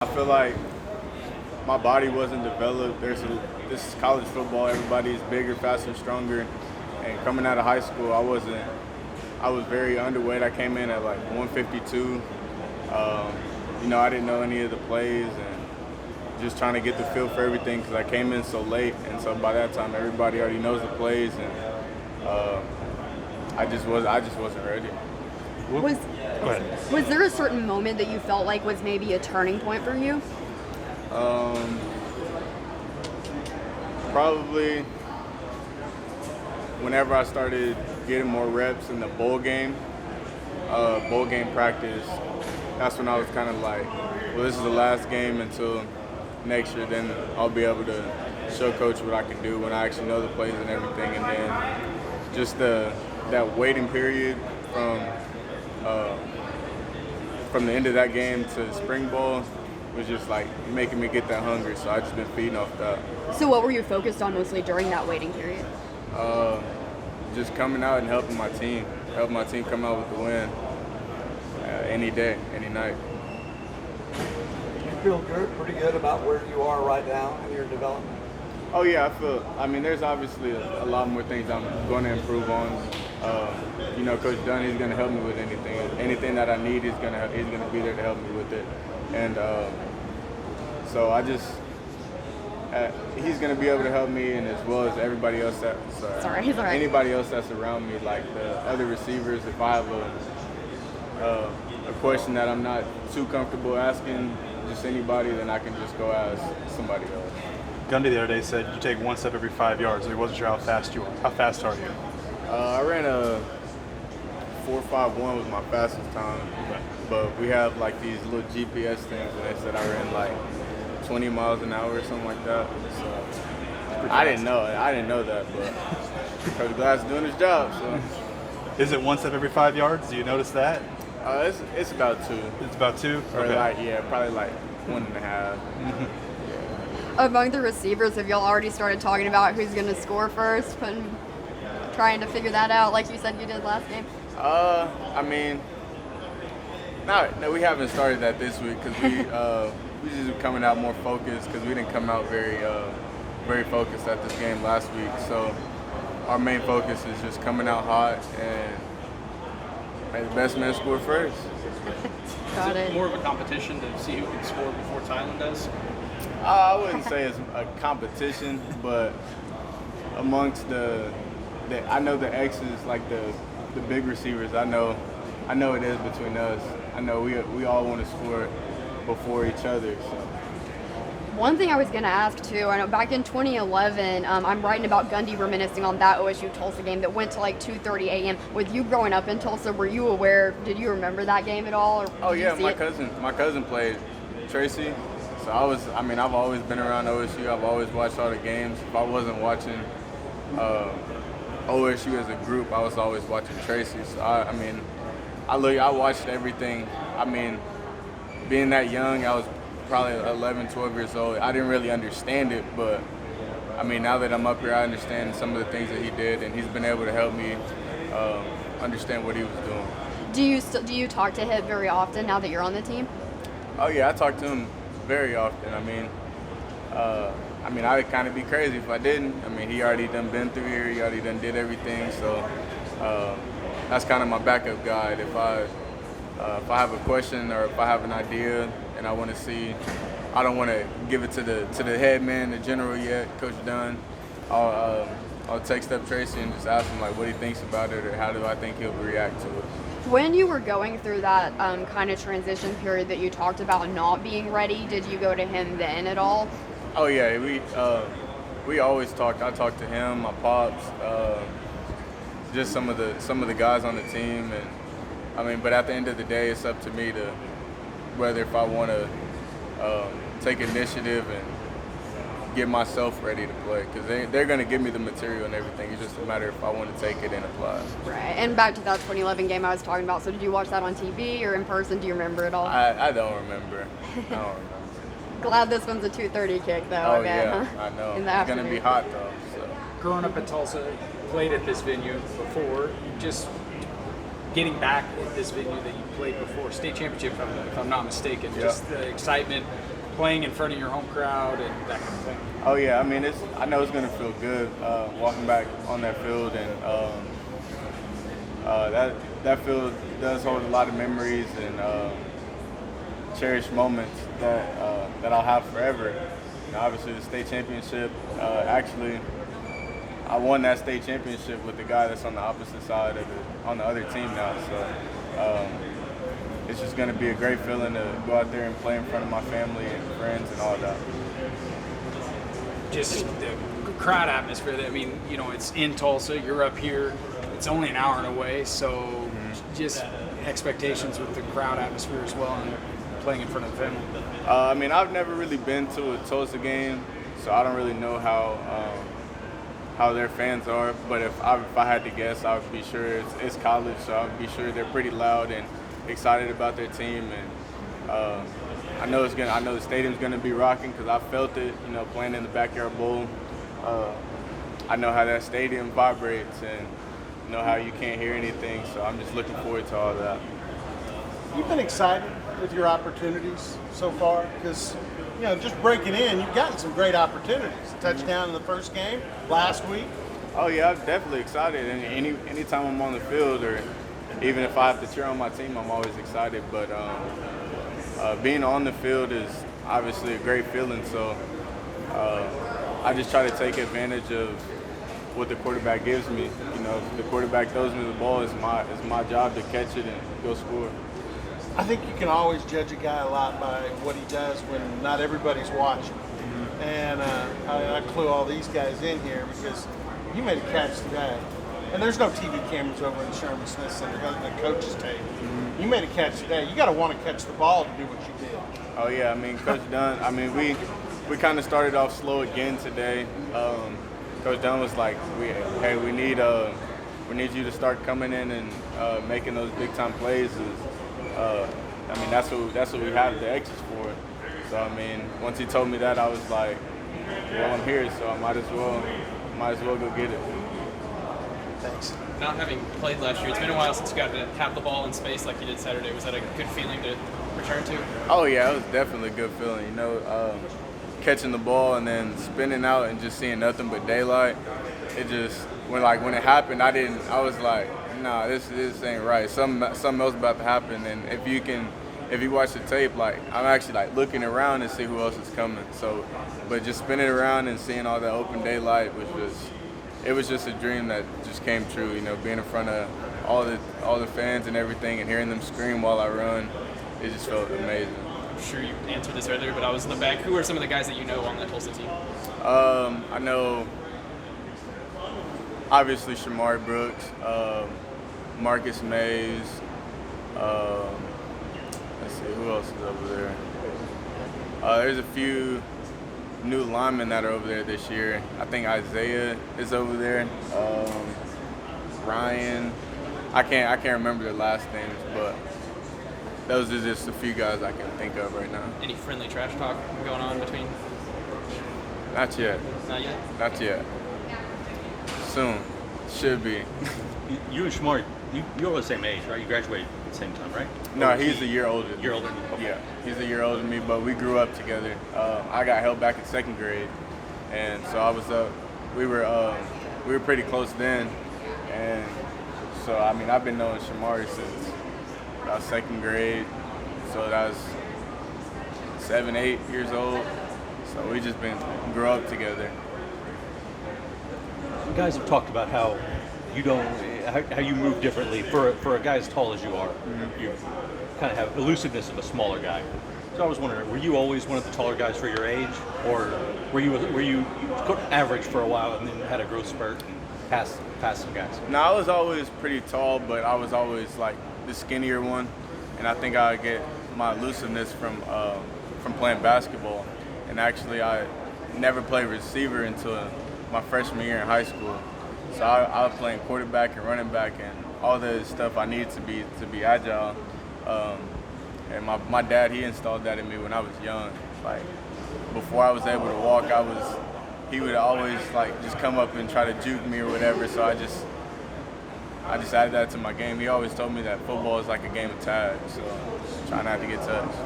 I feel like my body wasn't developed. This is college football. Everybody is bigger, faster, stronger. And coming out of high school, I wasn't. I was very underweight. I came in at like 152. I didn't know any of the plays and just trying to get the feel for everything because I came in so late. And so by that time, everybody already knows the plays, and I just wasn't ready. Was Go ahead. was there a certain moment that you felt like was maybe a turning point for you? Probably whenever I started getting more reps in the bowl game practice, that's when I was kind of like, well, this is the last game until next year. Then I'll be able to show coach what I can do when I actually know the plays and everything. And then just that waiting period from the end of that game to spring ball was just like making me get that hungry. So I just been feeding off that. So what were you focused on mostly during that waiting period? Just coming out and helping my team come out with the win any day, any night. You feel good, pretty good about where you are right now in your development? Oh yeah, there's obviously a lot more things I'm going to improve on. Coach Dunn, he's going to help me with anything that I need. He's going to be there to help me with it, and so he's going to be able to help me, and as well as everybody else anybody else that's around me, like the other receivers. If I have a question that I'm not too comfortable asking just anybody, then I can just go ask somebody else. Gundy the other day said you take one step every 5 yards, so he wasn't sure how fast you are. How fast are you? I ran a 4.51 was my fastest time, but we have like these little GPS things, and they said I ran like 20 miles an hour or something like that. So I didn't know that, but Coach Glass is doing his job. So Is it one step every 5 yards? Do you notice that? it's about 2. It's about 2? Or Okay. probably like 1.5. Among the receivers, have y'all already started talking about who's going to score first, trying to figure that out like you said you did last game? No, we haven't started that this week because we just coming out more focused because we didn't come out very focused at this game last week. So our main focus is just coming out hot and may the best man score first. Got Is it it. more of a competition to see who can score before Thailand does? I wouldn't say it's a competition, but amongst I know the X's, like the big receivers. I know it is between us. I know we all want to score before each other. So. One thing I was going to ask too, I know back in 2011, I'm writing about Gundy reminiscing on that OSU Tulsa game that went to like 2:30 a.m. With you growing up in Tulsa, were you aware? Did you remember that game at all? Oh yeah, my cousin played Tracy. So I've always been around OSU. I've always watched all the games. If I wasn't watching OSU as a group, I was always watching Tracy. So I watched everything. Being that young, I was probably 11, 12 years old. I didn't really understand it, but now that I'm up here, I understand some of the things that he did, and he's been able to help me understand what he was doing. Do you talk to him very often now that you're on the team? Oh yeah, I talk to him very often. I'd kind of be crazy if I didn't. He already done been through here. He already done did everything. So that's kind of my backup guide. If I have a question or if I have an idea and I want to see, I don't want to give it to the head man, the general yet, Coach Dunn. I'll text up Tracy and just ask him like what he thinks about it or how do I think he'll react to it. When you were going through that kind of transition period that you talked about not being ready, did you go to him then at all? Oh yeah, we always talked. I talked to him, my pops, just some of the guys on the team, and but at the end of the day, it's up to me to whether if I want to take initiative and get myself ready to play because they're going to give me the material and everything. It's just a matter if I want to take it and apply. Right. And back to that 2011 game I was talking about. So did you watch that on TV or in person? Do you remember it all? I don't remember. Glad this one's a 2:30 kick though. Oh again, yeah, huh? I know. In the It's going to afternoon. be hot though. So. Growing up in Tulsa, played at this venue before. Just getting back at this venue that you played before, state championship, if I'm not mistaken. Yeah. Just the excitement playing in front of your home crowd and that kind of thing? Oh yeah, I mean, I know it's gonna feel good walking back on that field, and that field does hold a lot of memories and cherished moments that I'll have forever. And obviously, the state championship. Actually, I won that state championship with the guy that's on the opposite side of it, on the other team now. So it's just gonna be a great feeling to go out there and play in front of my family and friends and all that. Just the crowd atmosphere. I mean, you know, it's in Tulsa. You're up here. It's only an hour away, so just expectations with the crowd atmosphere as well, and playing in front of the family. I mean, I've never really been to a Tulsa game, so I don't really know how their fans are. But if I had to guess, I would be sure it's college, so I would be sure they're pretty loud and excited about their team. And I know the stadium's gonna be rocking because I felt it, you know, playing in the Backyard Bowl. I know how that stadium vibrates and know how you can't hear anything, so I'm just looking forward to all that. You've been excited with your opportunities so far because, you know, just breaking in, you've gotten some great opportunities. Touchdown in the first game last week. Oh yeah, I'm definitely excited. And anytime I'm on the field, or even if I have to cheer on my team, I'm always excited. But being on the field is obviously a great feeling. So I just try to take advantage of what the quarterback gives me. You know, if the quarterback throws me the ball, it's my job to catch it and go score. I think you can always judge a guy a lot by what he does when not everybody's watching. And I clue all these guys in here because you made a catch today. And there's no TV cameras over in Sherman Smith Center other than coach's tape. You made a catch today. You got to want to catch the ball to do what you did. Oh yeah, I mean, Coach Dunn. I mean, we kind of started off slow again today. Coach Dunn was like, we need you to start coming in and making those big time plays. I mean, that's what we have the X's for. So I mean, once he told me that, I was like, well, I'm here, so I might as well go get it. Thanks. Not having played last year, it's been a while since you got to have the ball in space like you did Saturday. Was that a good feeling to return to? Oh yeah, it was definitely a good feeling. You know, catching the ball and then spinning out and just seeing nothing but daylight. It just when it happened, I was like, nah, this ain't right. Something else about to happen. And if you watch the tape, like I'm actually like looking around to see who else is coming. So, but just spinning around and seeing all the open daylight was just a dream that just came true. You know, being in front of all the fans and everything and hearing them scream while I run, it just felt amazing. I'm sure you answered this earlier, but I was in the back. Who are some of the guys that you know on the Tulsa team? I know obviously Shamari Brooks, Marcus Mays. Let's see, who else is over there? There's a few new linemen that are over there this year. I think Isaiah is over there. Ryan. I can't remember their last names, but those are just a few guys I can think of right now. Any friendly trash talk going on between? Not yet. Not yet? Not yet. Soon. Should be. You and Shamari, you're the same age, right? You graduated at the same time, right? No, he's a year older. You're older than me. Okay. Yeah, he's a year older than me, but we grew up together. I got held back in second grade, and so I was up. We were pretty close then, and so I mean I've been knowing Shamari since about second grade, so that was 7, 8 years old. So we just grew up together. You guys have talked about how you move differently for a guy as tall as you are. Mm-hmm. You kind of have elusiveness of a smaller guy. So I was wondering, were you always one of the taller guys for your age, or were you average for a while and then had a growth spurt and passed some guys? No, I was always pretty tall, but I was always like the skinnier one, and I think I get my elusiveness from playing basketball. And actually, I never played receiver until my freshman year in high school. So I was playing quarterback and running back and all the stuff I need to be agile. And my dad, he installed that in me when I was young. Like before I was able to walk, he would always like just come up and try to juke me or whatever. So I just added that to my game. He always told me that football is like a game of tag, so try not to get touched.